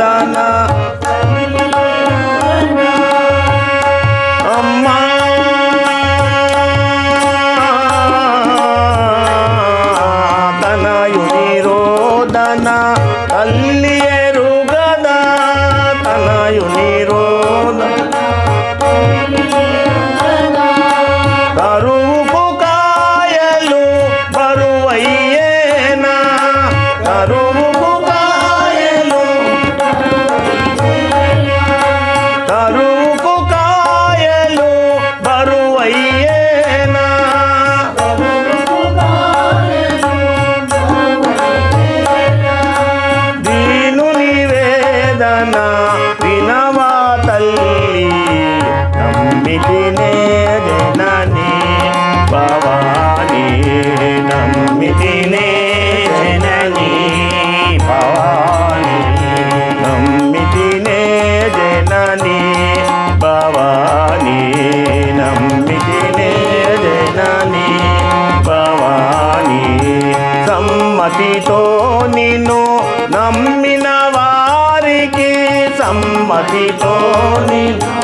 రోదన అమ్మా తనయుని రోదన తల్లి ఎరుగద తనయుని రోదన కరువుకు కాయలు బరువయ్యేనా కరువుకు కాయలు కరువుకు కాయలు బరువయ్యేనా దీనుని వేదన వినవా తల్లి నమ్మితినే జనని భవాని నమ్మితినే జనని భవాని నమ్మితినే జనని భవాని నమ్మితినే జనని భవాని సమ్మతితో నిన్ను నమ్మిన వారికి సమ్మతితో నిన్ను